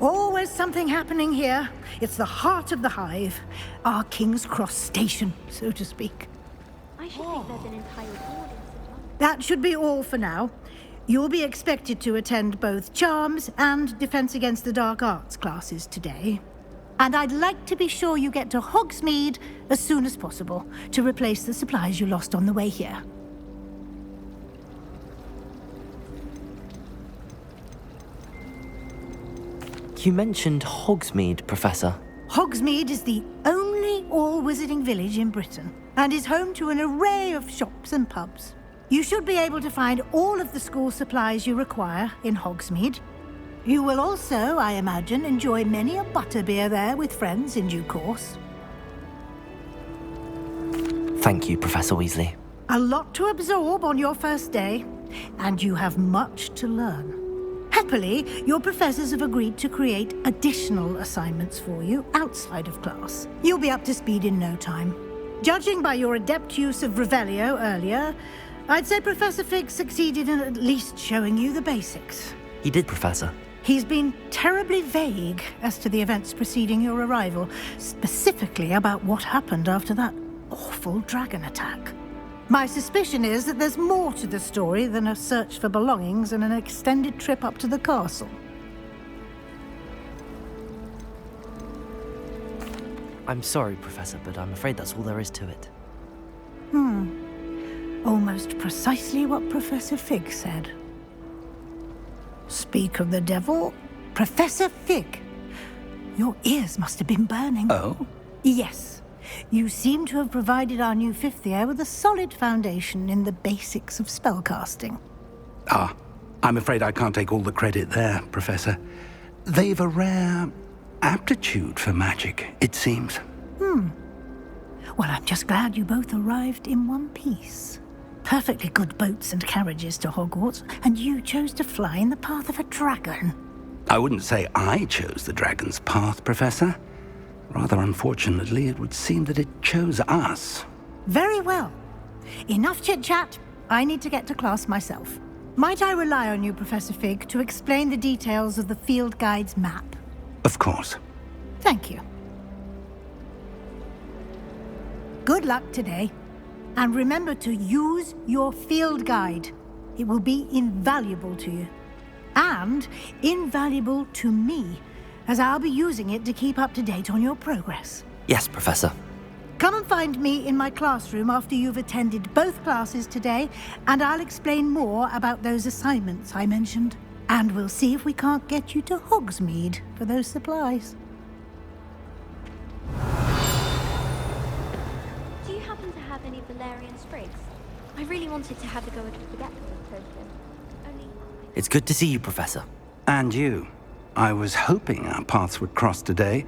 Always something happening here. It's the heart of the hive. Our King's Cross station, so to speak. I should think there's an entire audience. That should be all for now. You'll be expected to attend both Charms and Defense Against the Dark Arts classes today. And I'd like to be sure you get to Hogsmeade as soon as possible to replace the supplies you lost on the way here. You mentioned Hogsmeade, Professor. Hogsmeade is the only all-wizarding village in Britain and is home to an array of shops and pubs. You should be able to find all of the school supplies you require in Hogsmeade. You will also, I imagine, enjoy many a butterbeer there with friends in due course. Thank you, Professor Weasley. A lot to absorb on your first day, and you have much to learn. Happily, your professors have agreed to create additional assignments for you outside of class. You'll be up to speed in no time. Judging by your adept use of Revelio earlier, I'd say Professor Fig succeeded in at least showing you the basics. He did, Professor. He's been terribly vague as to the events preceding your arrival, specifically about what happened after that awful dragon attack. My suspicion is that there's more to the story than a search for belongings and an extended trip up to the castle. I'm sorry, Professor, but I'm afraid that's all there is to it. Almost precisely what Professor Fig said. Speak of the devil, Professor Fig. Your ears must have been burning. Oh? Yes. You seem to have provided our new fifth year with a solid foundation in the basics of spellcasting. Ah, I'm afraid I can't take all the credit there, Professor. They've a rare aptitude for magic, it seems. Well, I'm just glad you both arrived in one piece. Perfectly good boats and carriages to Hogwarts, and you chose to fly in the path of a dragon. I wouldn't say I chose the dragon's path, Professor. Rather unfortunately, it would seem that it chose us. Very well. Enough chit-chat. I need to get to class myself. Might I rely on you, Professor Fig, to explain the details of the field guide's map? Of course. Thank you. Good luck today. And remember to use your field guide. It will be invaluable to you. And invaluable to me, as I'll be using it to keep up to date on your progress. Yes, Professor. Come and find me in my classroom after you've attended both classes today, and I'll explain more about those assignments I mentioned. And we'll see if we can't get you to Hogsmeade for those supplies. Do you happen to have any Valerian sprigs? I really wanted to have a go at the forgetful potion. Only... It's good to see you, Professor. And you. I was hoping our paths would cross today,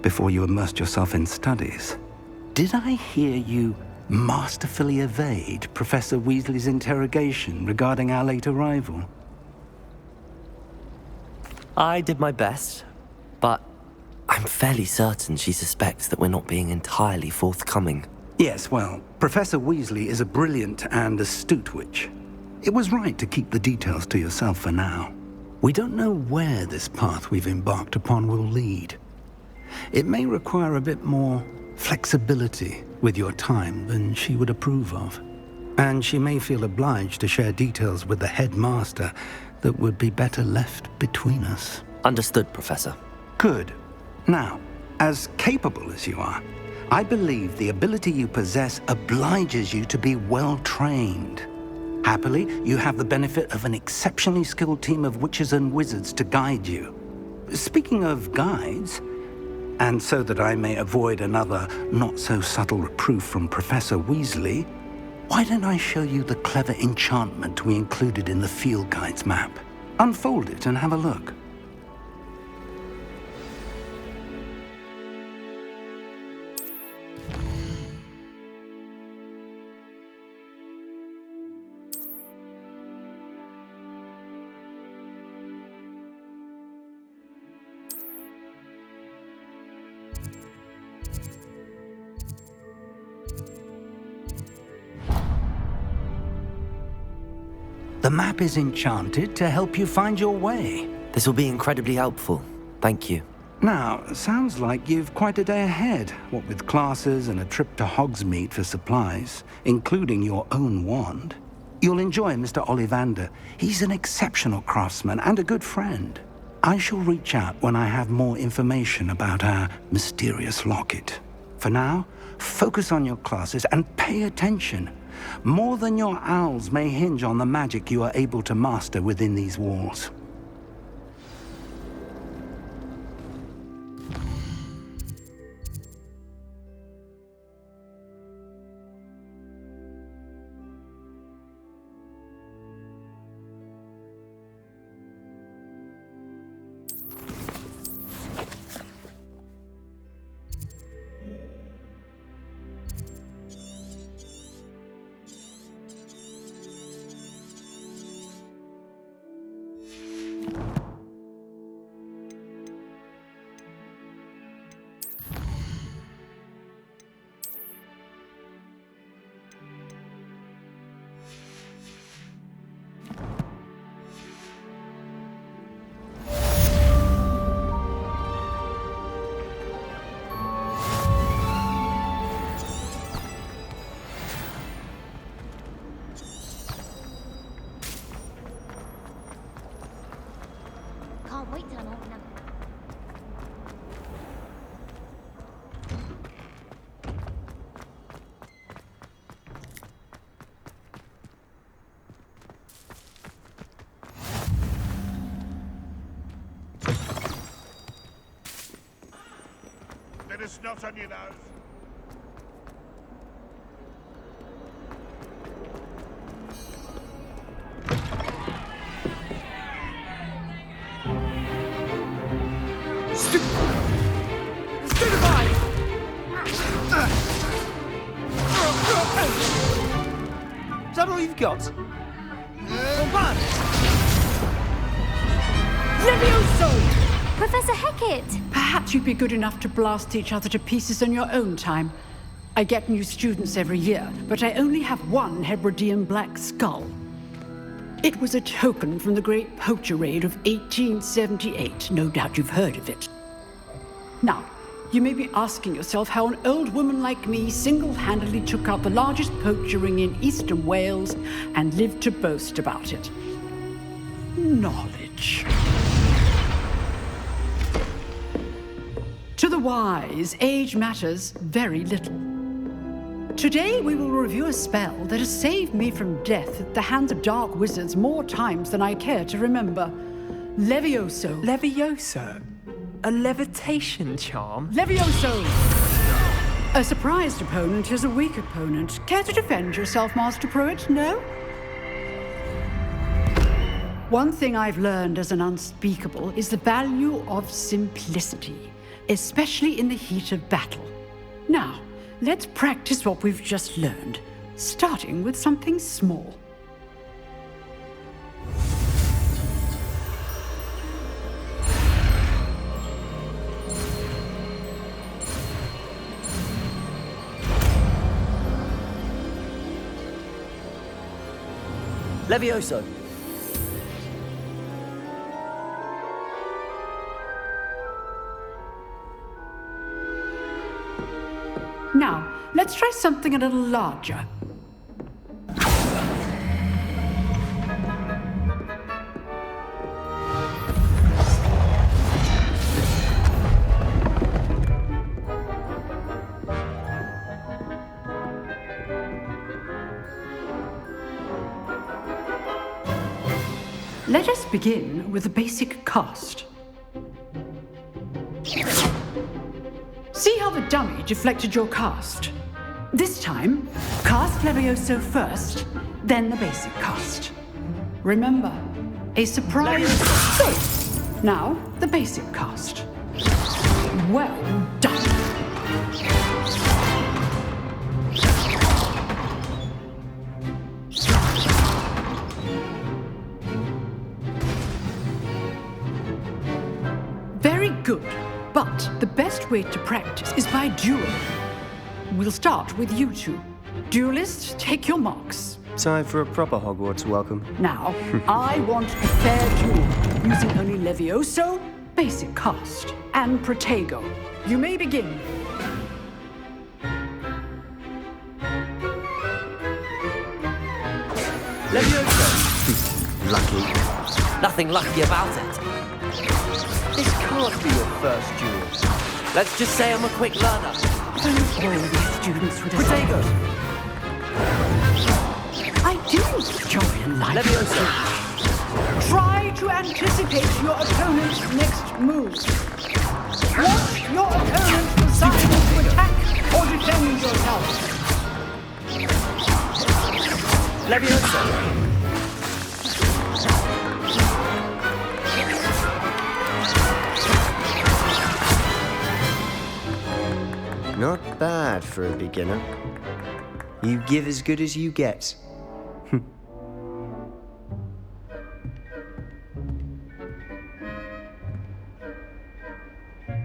before you immersed yourself in studies. Did I hear you masterfully evade Professor Weasley's interrogation regarding our late arrival? I did my best, but I'm fairly certain she suspects that we're not being entirely forthcoming. Yes, well, Professor Weasley is a brilliant and astute witch. It was right to keep the details to yourself for now. We don't know where this path we've embarked upon will lead. It may require a bit more flexibility with your time than she would approve of. And she may feel obliged to share details with the headmaster that would be better left between us. Understood, Professor. Good. Now, as capable as you are, I believe the ability you possess obliges you to be well-trained. Happily, you have the benefit of an exceptionally skilled team of witches and wizards to guide you. Speaking of guides, and so that I may avoid another not-so-subtle reproof from Professor Weasley, why don't I show you the clever enchantment we included in the field guide's map? Unfold it and have a look. The map is enchanted to help you find your way. This will be incredibly helpful. Thank you. Now, sounds like you've quite a day ahead, what with classes and a trip to Hogsmeade for supplies, including your own wand. You'll enjoy Mr. Ollivander. He's an exceptional craftsman and a good friend. I shall reach out when I have more information about our mysterious locket. For now, focus on your classes and pay attention. More than your owls may hinge on the magic you are able to master within these walls. Can't wait till I'm old enough. Let us not on your nose. Is that all you've got? Levioso! Professor Hecat! Perhaps you'd be good enough to blast each other to pieces in your own time. I get new students every year, but I only have one Hebridean black skull. It was a token from the Great Poacher Raid of 1878. No doubt you've heard of it. Now, you may be asking yourself how an old woman like me single-handedly took out the largest poacher ring in eastern Wales and lived to boast about it. Knowledge. To the wise, age matters very little. Today we will review a spell that has saved me from death at the hands of dark wizards more times than I care to remember. Levioso. Levioso? A levitation charm? Levioso! A surprised opponent is a weak opponent. Care to defend yourself, Master Pruitt? No? One thing I've learned as an unspeakable is the value of simplicity, especially in the heat of battle. Now, let's practice what we've just learned, starting with something small. Levioso. Now, let's try something a little larger. Let us begin with the basic cast. See how the dummy deflected your cast? This time, cast Levioso first, then the basic cast. Remember, a surprise. Good. Now, the basic cast. Well done. Very good. But the best way to practice is by duel. We'll start with you two. Duelists, take your marks. Time for a proper Hogwarts welcome. Now, I want a fair duel, using only Levioso basic cast, and Protego. You may begin. Lucky. Nothing lucky about it. This can't be your first duel. Let's just say I'm a quick learner. Don't all these students would Protego! I do enjoy a life. Leviosa! Try to anticipate your opponent's next move. Watch your opponent decide to attack or defend yourself. Leviosa! Not bad for a beginner. You give as good as you get.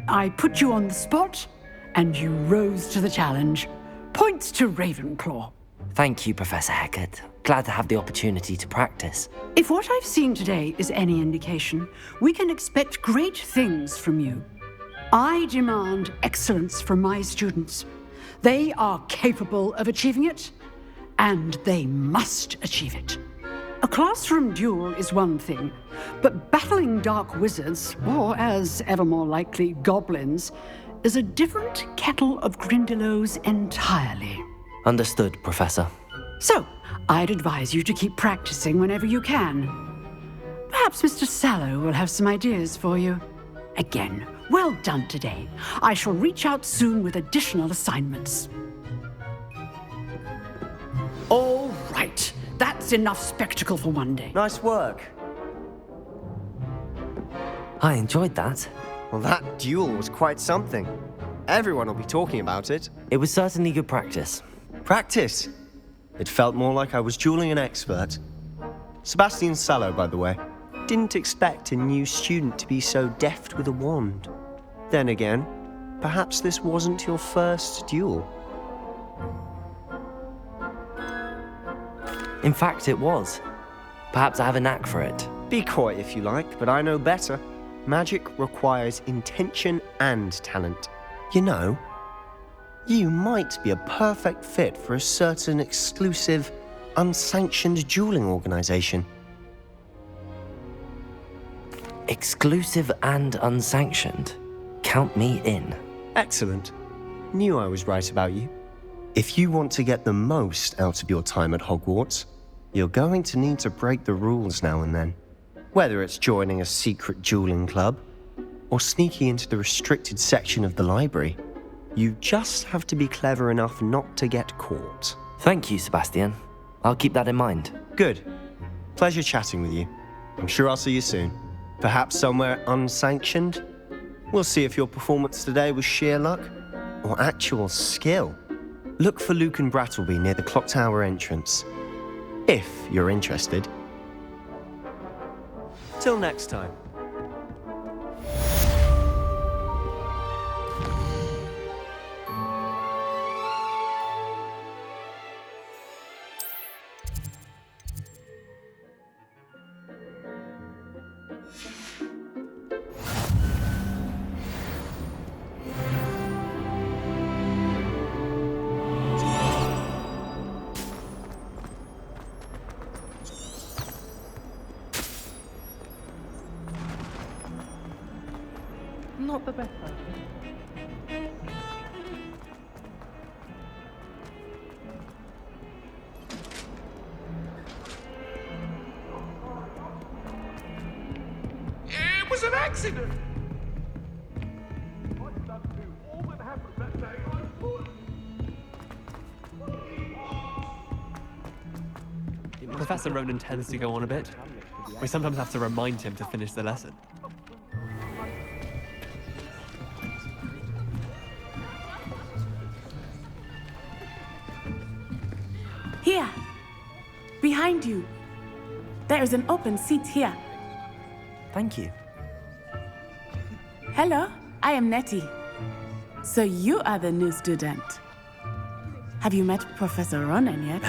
I put you on the spot, and you rose to the challenge. Points to Ravenclaw. Thank you, Professor Hecat. Glad to have the opportunity to practice. If what I've seen today is any indication, we can expect great things from you. I demand excellence from my students. They are capable of achieving it, and they must achieve it. A classroom duel is one thing, but battling dark wizards, or as ever more likely, goblins, is a different kettle of Grindylows entirely. Understood, Professor. So, I'd advise you to keep practicing whenever you can. Perhaps Mr. Sallow will have some ideas for you. Again, well done today. I shall reach out soon with additional assignments. All right, that's enough spectacle for one day. Nice work. I enjoyed that. Well, that duel was quite something. Everyone will be talking about it. It was certainly good practice. Practice. It felt more like I was dueling an expert. Sebastian Sallow, by the way. Didn't expect a new student to be so deft with a wand. Then again, perhaps this wasn't your first duel. In fact, it was. Perhaps I have a knack for it. Be coy if you like, but I know better. Magic requires intention and talent. You know, you might be a perfect fit for a certain exclusive, unsanctioned dueling organization. Exclusive and unsanctioned. Count me in. Excellent. Knew I was right about you. If you want to get the most out of your time at Hogwarts, you're going to need to break the rules now and then. Whether it's joining a secret dueling club or sneaking into the restricted section of the library, you just have to be clever enough not to get caught. Thank you, Sebastian. I'll keep that in mind. Good. Pleasure chatting with you. I'm sure I'll see you soon. Perhaps somewhere unsanctioned? We'll see if your performance today was sheer luck or actual skill. Look for Luke and Brattleby near the clock tower entrance, if you're interested. Till next time. Not the best. It was an accident! All that happened that day, Professor Ronan tends to go on a bit. We sometimes have to remind him to finish the lesson. Here, behind you. There is an open seat here. Thank you. Hello, I am Nettie. So you are the new student. Have you met Professor Ronan yet?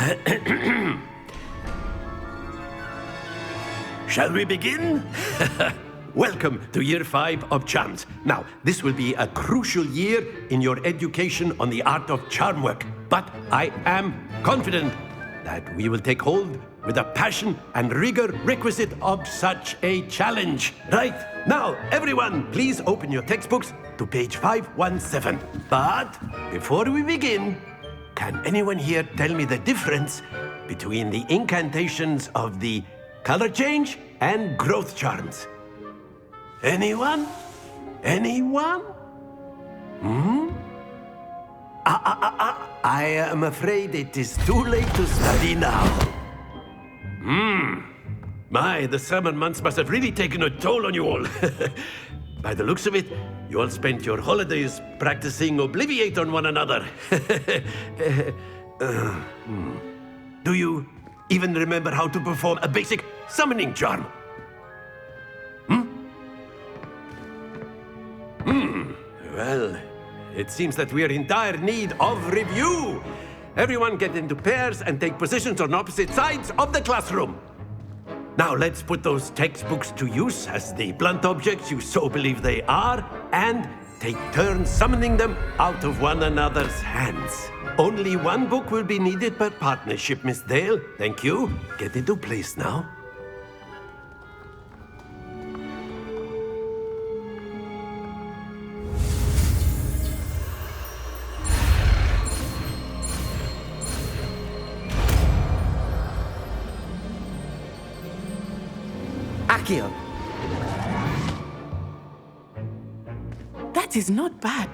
Shall we begin? welcome to Year 5 of Charms. Now, this will be a crucial year in your education on the art of charm work. But I am confident that we will take hold with the passion and rigor requisite of such a challenge. Right, now, everyone, please open your textbooks to page 517. But before we begin, can anyone here tell me the difference between the incantations of the color change and growth charms? Anyone? Anyone? I am afraid it is too late to study now. My, the summer months must have really taken a toll on you all. By the looks of it, you all spent your holidays practicing Obliviate on one another. Do you even remember how to perform a basic summoning charm? Well, it seems that we are in dire need of review. Everyone get into pairs and take positions on opposite sides of the classroom. Now let's put those textbooks to use as the blunt objects you so believe they are, and take turns summoning them out of one another's hands. Only one book will be needed per partnership, Miss Dale. Thank you. Get into place now. Accio! That is not bad.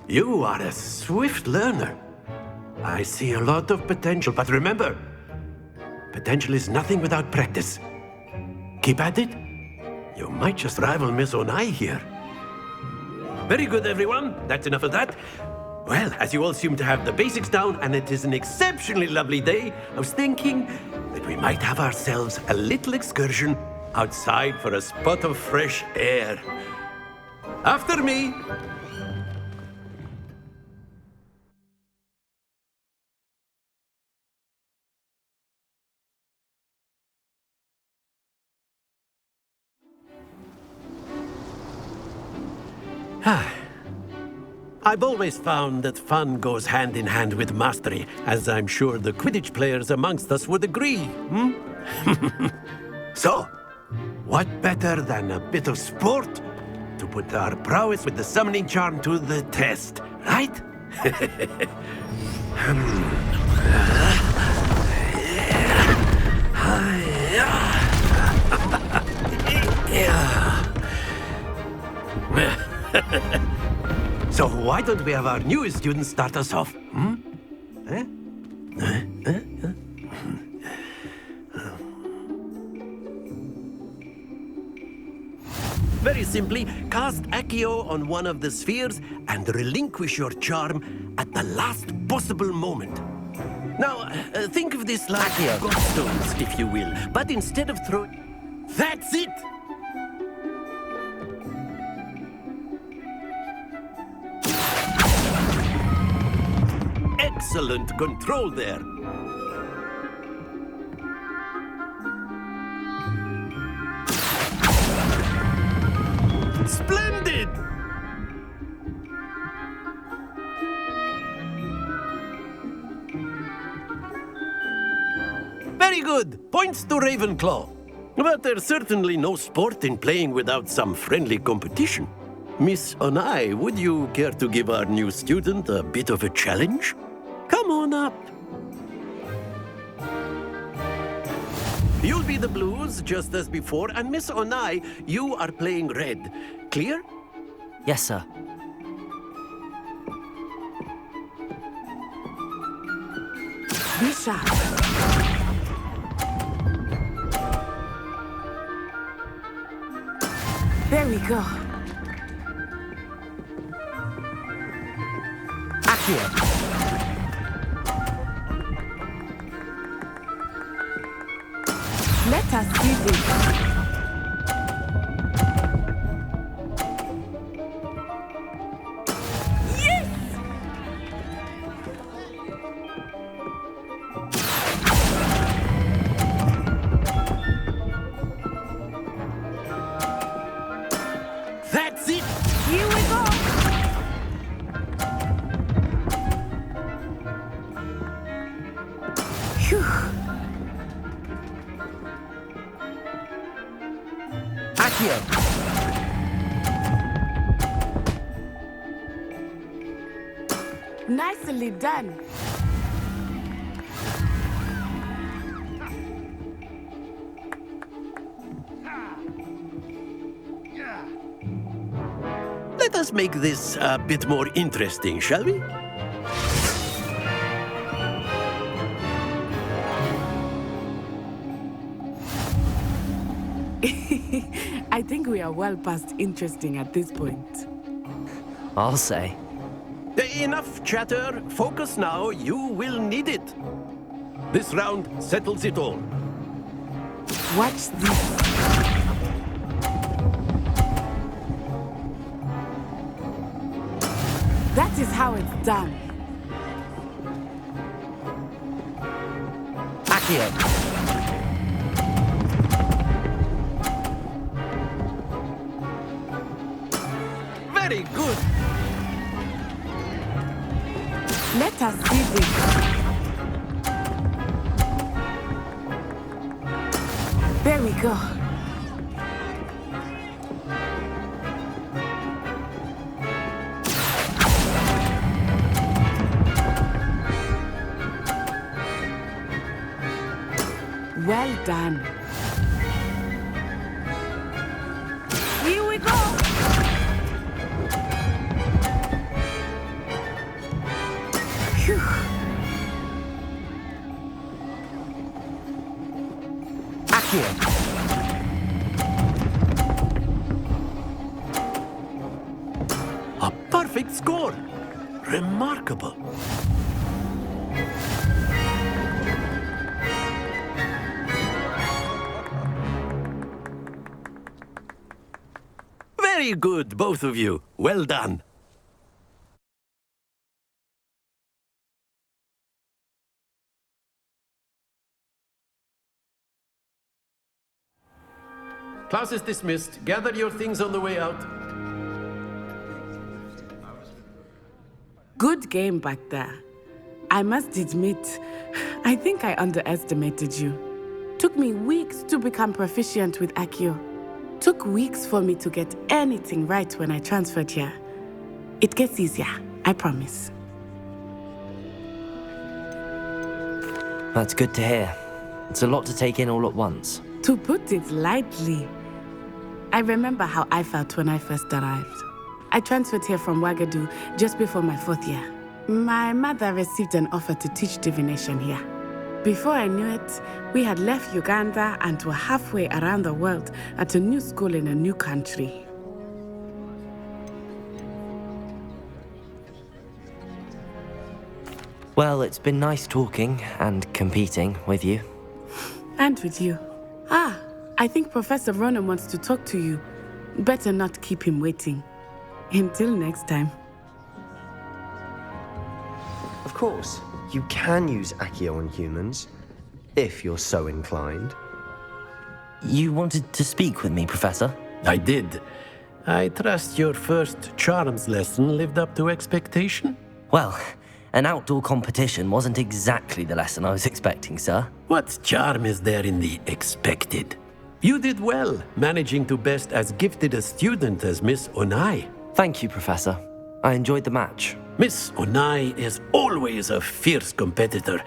You are a swift learner. I see a lot of potential, but remember, potential is nothing without practice. Keep at it. You might just rival Miss Onai here. Very good, everyone. That's enough of that. Well, as you all seem to have the basics down, and it is an exceptionally lovely day, I was thinking that we might have ourselves a little excursion outside for a spot of fresh air. After me! I've always found that fun goes hand in hand with mastery, as I'm sure the Quidditch players amongst us would agree, So, what better than a bit of sport to put our prowess with the summoning charm to the test, right? So why don't we have our newest student start us off? Very simply, cast Accio on one of the spheres and relinquish your charm at the last possible moment. Now, think of this like godstones, if you will, but instead of throwing... That's it! Excellent control there. Splendid! Very good. Points to Ravenclaw. But there's certainly no sport in playing without some friendly competition. Miss Onai, would you care to give our new student a bit of a challenge? Come on up. You'll be the blues, just as before, and Miss Onai, you are playing red. Clear? Yes, sir. Be sharp. There we go. Accio! Let us do this. Accio! Nicely done. Let us make this a bit more interesting, shall we? I think we are well past interesting at this point. I'll say. Enough chatter. Focus now. You will need it. This round settles it all. Watch this. That is how it's done. Accio! Very good. Let us see this. There we go. Well done. Here we go! Phew. Accio! A perfect score. Remarkable. Very good, both of you. Well done. Class is dismissed. Gather your things on the way out. Good game back there. I must admit, I think I underestimated you. Took me weeks to become proficient with Accio. Took weeks for me to get anything right when I transferred here. It gets easier, I promise. That's good to hear. It's a lot to take in all at once. To put it lightly, I remember how I felt when I first arrived. I transferred here from Ouagadougou just before my 4th year. My mother received an offer to teach divination here. Before I knew it, we had left Uganda and were halfway around the world at a new school in a new country. Well, it's been nice talking and competing with you. And with you. I think Professor Ronan wants to talk to you. Better not keep him waiting. Until next time. Of course, you can use Accio on humans, if you're so inclined. You wanted to speak with me, Professor? I did. I trust your first charms lesson lived up to expectation? Well, an outdoor competition wasn't exactly the lesson I was expecting, sir. What charm is there in the expected? You did well, managing to best as gifted a student as Miss Onai. Thank you, Professor. I enjoyed the match. Miss Onai is always a fierce competitor,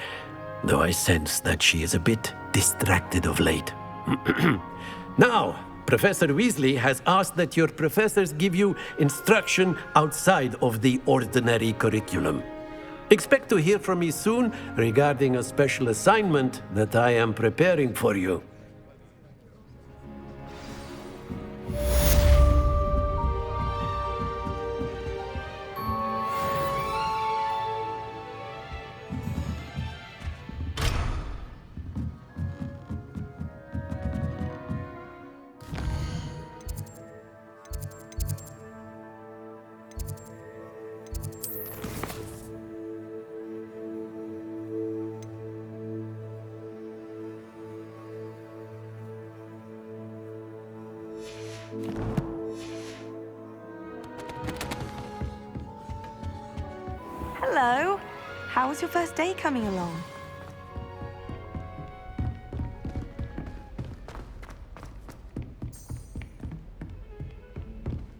though I sense that she is a bit distracted of late. Now, Professor Weasley has asked that your professors give you instruction outside of the ordinary curriculum. Expect to hear from me soon regarding a special assignment that I am preparing for you. Hello. How was your first day coming along?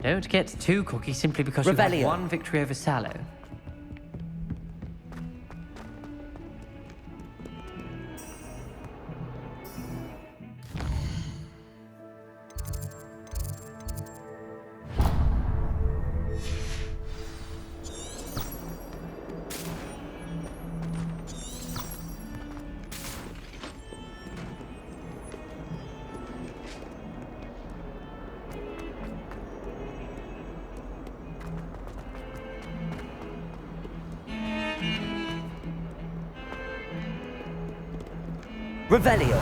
Don't get too cocky simply because you've had Revelio. one victory over Sallow. Revelio.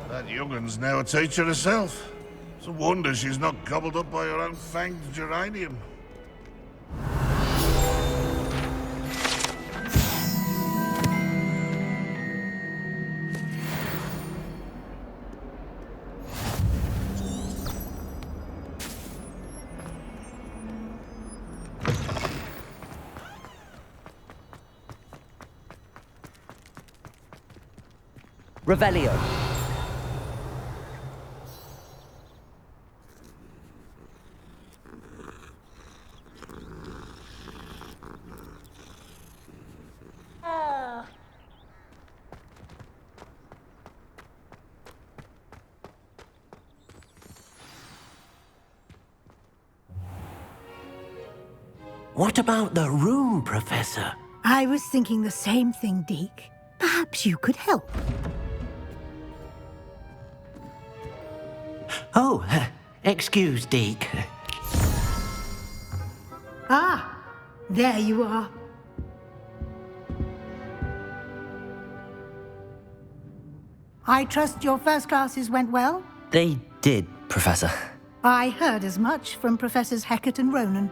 That young'un's now a teacher herself. It's a wonder she's not gobbled up by her own fanged geranium. Revelio. What about the room, Professor? I was thinking the same thing, Deke. Perhaps you could help. Oh, excuse, Deke. Ah, there you are. I trust your first classes went well? They did, Professor. I heard as much from Professors Hecat and Ronan.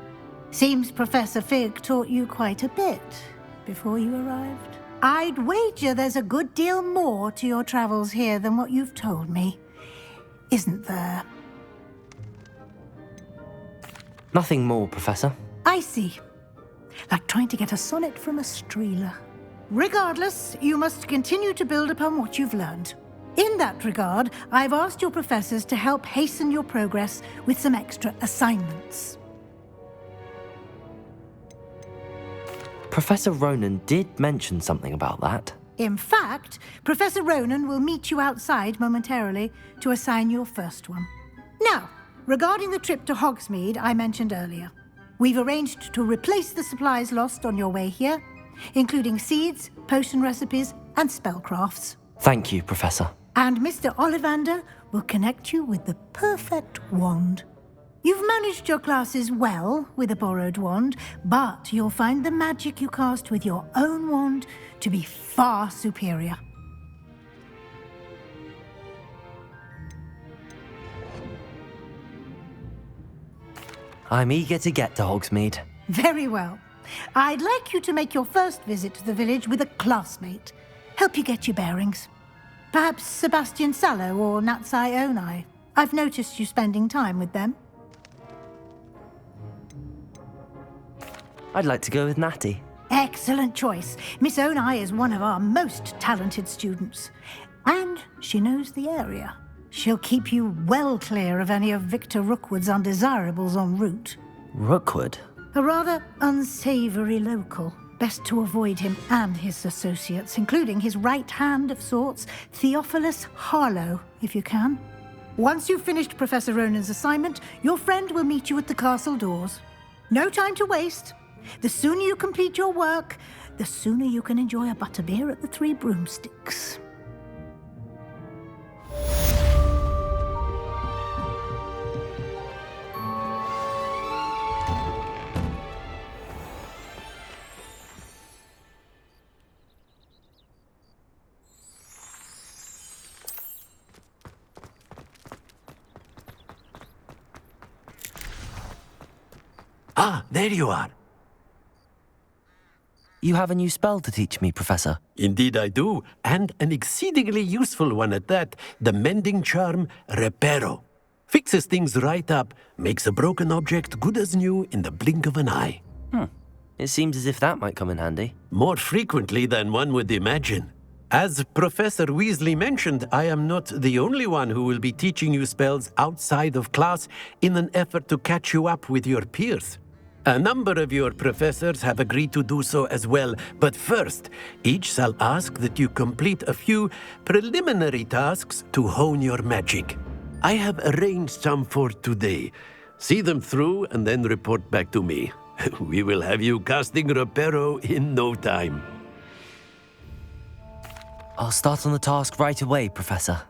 Seems Professor Fig taught you quite a bit before you arrived. I'd wager there's a good deal more to your travels here than what you've told me. Isn't there? Nothing more, Professor. I see. Like trying to get a sonnet from a streeler. Regardless, you must continue to build upon what you've learned. In that regard, I've asked your professors to help hasten your progress with some extra assignments. Professor Ronan did mention something about that. In fact, Professor Ronan will meet you outside momentarily to assign your first one. Now, regarding the trip to Hogsmeade I mentioned earlier, we've arranged to replace the supplies lost on your way here, including seeds, potion recipes, and spellcrafts. Thank you, Professor. And Mr. Ollivander will connect you with the perfect wand. You've managed your classes well with a borrowed wand, but you'll find the magic you cast with your own wand to be far superior. I'm eager to get to Hogsmeade. Very well. I'd like you to make your first visit to the village with a classmate. Help you get your bearings. Perhaps Sebastian Sallow or Natsai Onai. I've noticed you spending time with them. I'd like to go with Natty. Excellent choice. Miss Onai is one of our most talented students. And she knows the area. She'll keep you well clear of any of Victor Rookwood's undesirables en route. Rookwood? A rather unsavory local. Best to avoid him and his associates, including his right hand of sorts, Theophilus Harlow, if you can. Once you've finished Professor Ronan's assignment, your friend will meet you at the castle doors. No time to waste. The sooner you complete your work, the sooner you can enjoy a butterbeer at the Three Broomsticks. Ah, there you are. You have a new spell to teach me, Professor. Indeed I do, and an exceedingly useful one at that. The mending charm, Reparo. Fixes things right up, makes a broken object good as new in the blink of an eye. It seems as if that might come in handy. More frequently than one would imagine. As Professor Weasley mentioned, I am not the only one who will be teaching you spells outside of class in an effort to catch you up with your peers. A number of your professors have agreed to do so as well, but first, each shall ask that you complete a few preliminary tasks to hone your magic. I have arranged some for today. See them through and then report back to me. We will have you casting Reparo in no time. I'll start on the task right away, Professor.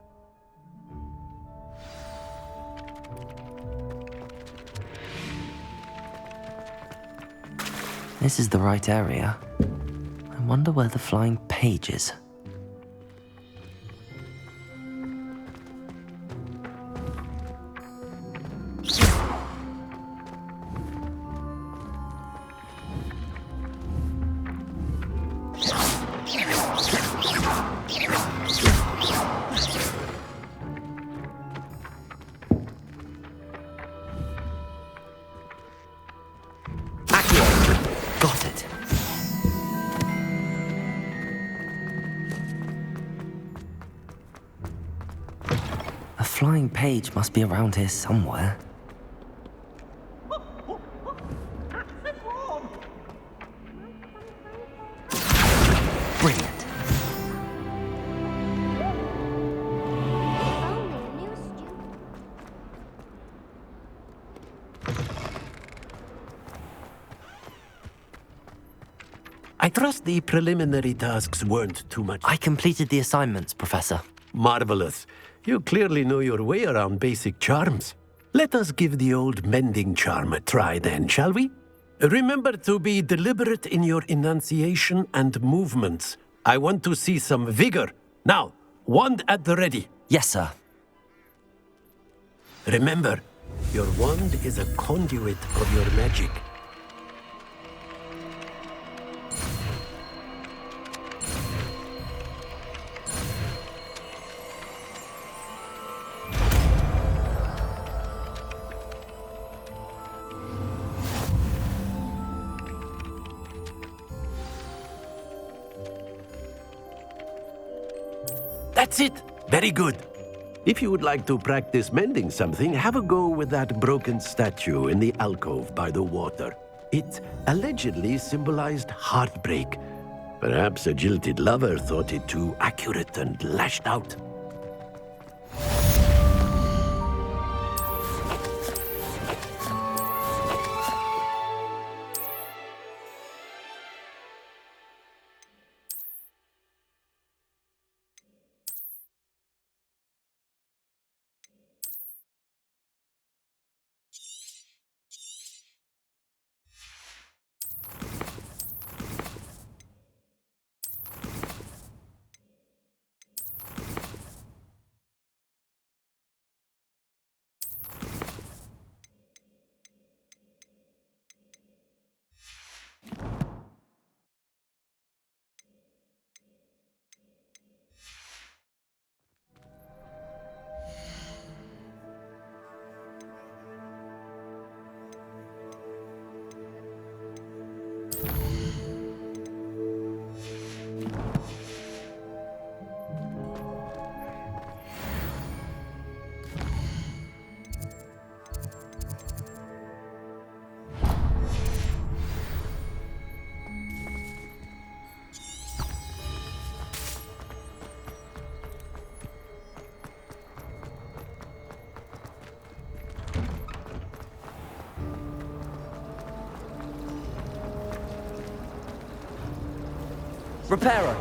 This is the right area. I wonder where the flying page is. Got it. A flying page must be around here somewhere. Brilliant. I trust the preliminary tasks weren't too much. I completed the assignments, Professor. Marvelous. You clearly know your way around basic charms. Let us give the old mending charm a try then, shall we? Remember to be deliberate in your enunciation and movements. I want to see some vigor. Now, wand at the ready. Yes, sir. Remember, your wand is a conduit of your magic. That's it! Very good. If you would like to practice mending something, have a go with that broken statue in the alcove by the water. It allegedly symbolized heartbreak. Perhaps a jilted lover thought it too accurate and lashed out. Reparo!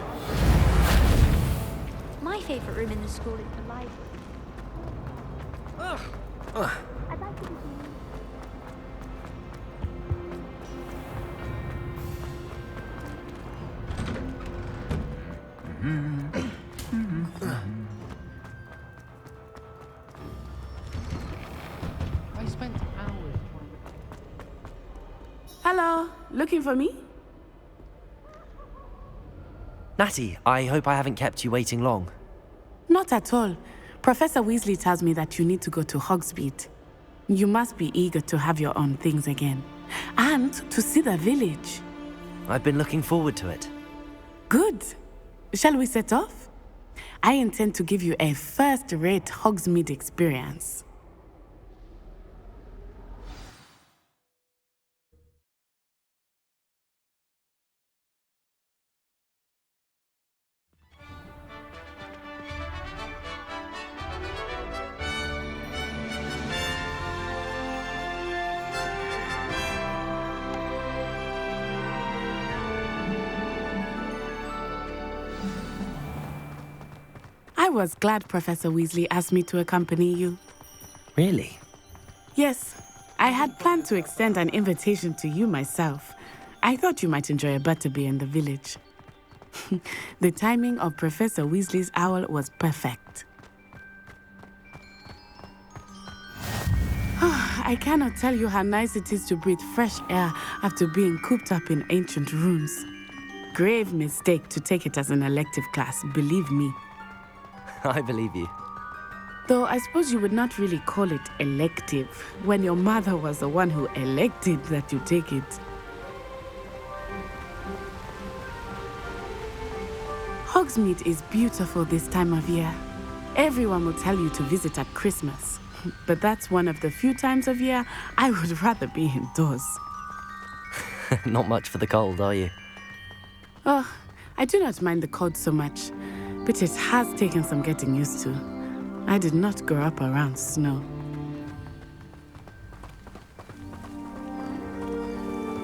My favourite room in the school is the library. I'd like to be I spent hours. Hello, looking for me? Natty, I hope I haven't kept you waiting long. Not at all. Professor Weasley tells me that you need to go to Hogsmeade. You must be eager to have your own things again. And to see the village. I've been looking forward to it. Good. Shall we set off? I intend to give you a first-rate Hogsmeade experience. I was glad Professor Weasley asked me to accompany you. Really? Yes, I had planned to extend an invitation to you myself. I thought you might enjoy a butterbeer in the village. The timing of Professor Weasley's owl was perfect. I cannot tell you how nice it is to breathe fresh air after being cooped up in ancient rooms. Grave mistake to take it as an elective class, believe me. I believe you. Though I suppose you would not really call it elective when your mother was the one who elected that you take it. Hogsmeade is beautiful this time of year. Everyone will tell you to visit at Christmas. But that's one of the few times of year I would rather be indoors. Not much for the cold, are you? Oh, I do not mind the cold so much. But it has taken some getting used to. I did not grow up around snow.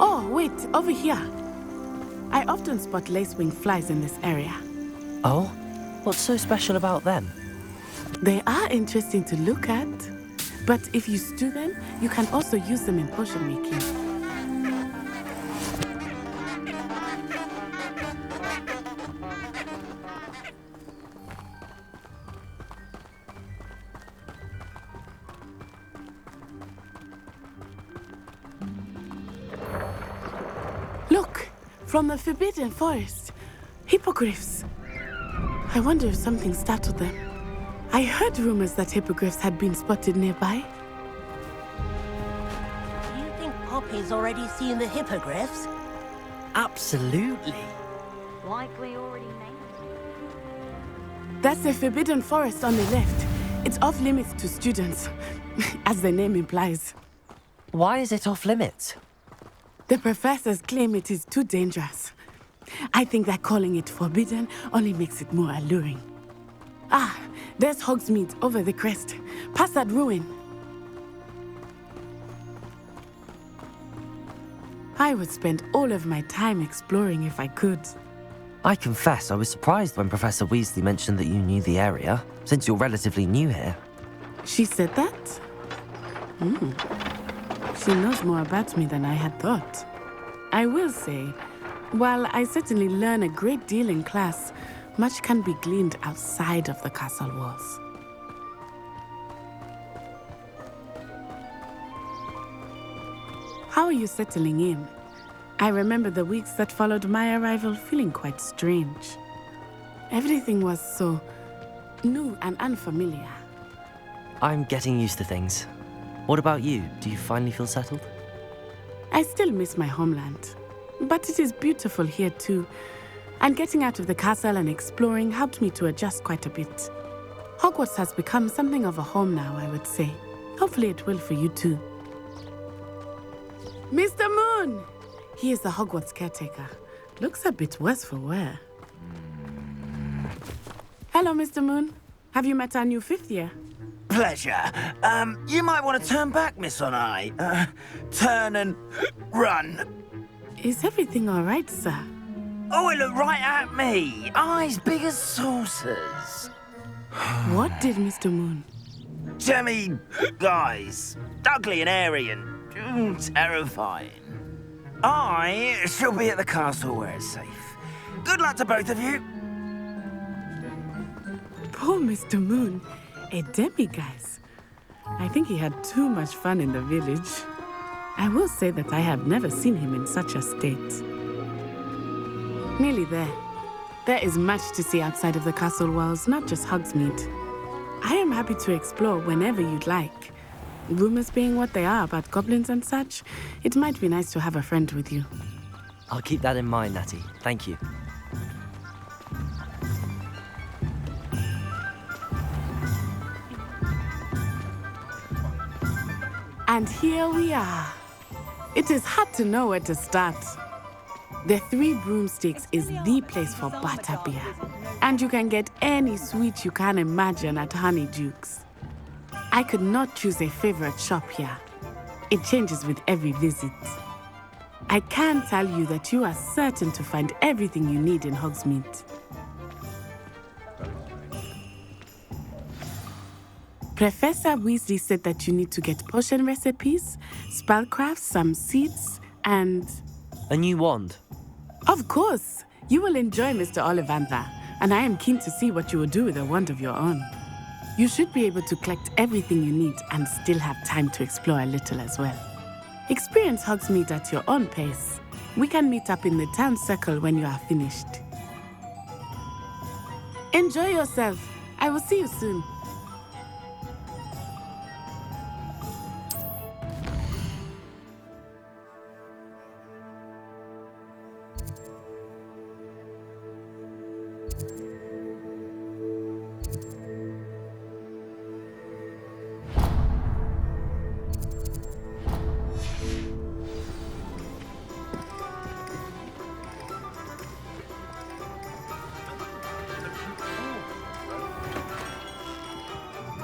Oh, wait, over here. I often spot lacewing flies in this area. Oh? What's so special about them? They are interesting to look at. But if you stew them, you can also use them in potion making. Look, from the Forbidden Forest. Hippogriffs. I wonder if something startled them. I heard rumors that hippogriffs had been spotted nearby. Do you think Poppy's already seen the hippogriffs? Absolutely. Likely already named. That's the Forbidden Forest on the left. It's off limits to students, as the name implies. Why is it off limits? The professors claim it is too dangerous. I think that calling it forbidden only makes it more alluring. Ah, there's Hogsmeade over the crest. Past that ruin. I would spend all of my time exploring if I could. I confess I was surprised when Professor Weasley mentioned that you knew the area, since you're relatively new here. She said that? She knows more about me than I had thought. I will say, while I certainly learn a great deal in class, much can be gleaned outside of the castle walls. How are you settling in? I remember the weeks that followed my arrival feeling quite strange. Everything was so new and unfamiliar. I'm getting used to things. What about you? Do you finally feel settled? I still miss my homeland, but it is beautiful here too. And getting out of the castle and exploring helped me to adjust quite a bit. Hogwarts has become something of a home now, I would say. Hopefully it will for you too. Mr. Moon! He is the Hogwarts caretaker. Looks a bit worse for wear. Hello, Mr. Moon. Have you met our new fifth year? Pleasure. You might want to turn back, Miss Onai. Turn and run. Is everything all right, sir? Oh, it looked right at me. Eyes big as saucers. What did Mr. Moon? Jemmy, guys. Ugly and airy and terrifying. I shall be at the castle where it's safe. Good luck to both of you. Poor Mr. Moon. A demiguise. I think he had too much fun in the village. I will say that I have never seen him in such a state. Nearly there. There is much to see outside of the castle walls, not just Hogsmeade. I am happy to explore whenever you'd like. Rumors being what they are about goblins and such, it might be nice to have a friend with you. I'll keep that in mind, Natty. Thank you. And here we are. It is hard to know where to start. The Three Broomsticks is the place for butterbeer. And you can get any sweet you can imagine at Honeyduke's. I could not choose a favorite shop here. It changes with every visit. I can tell you that you are certain to find everything you need in Hogsmeade. Professor Weasley said that you need to get potion recipes, spellcrafts, some seeds, and... A new wand? Of course! You will enjoy Mr. Ollivander, and I am keen to see what you will do with a wand of your own. You should be able to collect everything you need and still have time to explore a little as well. Experience Hogsmeade at your own pace. We can meet up in the town circle when you are finished. Enjoy yourself. I will see you soon.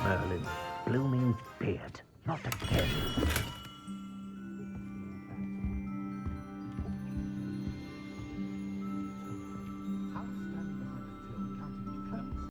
Merlin's blooming beard. Not again.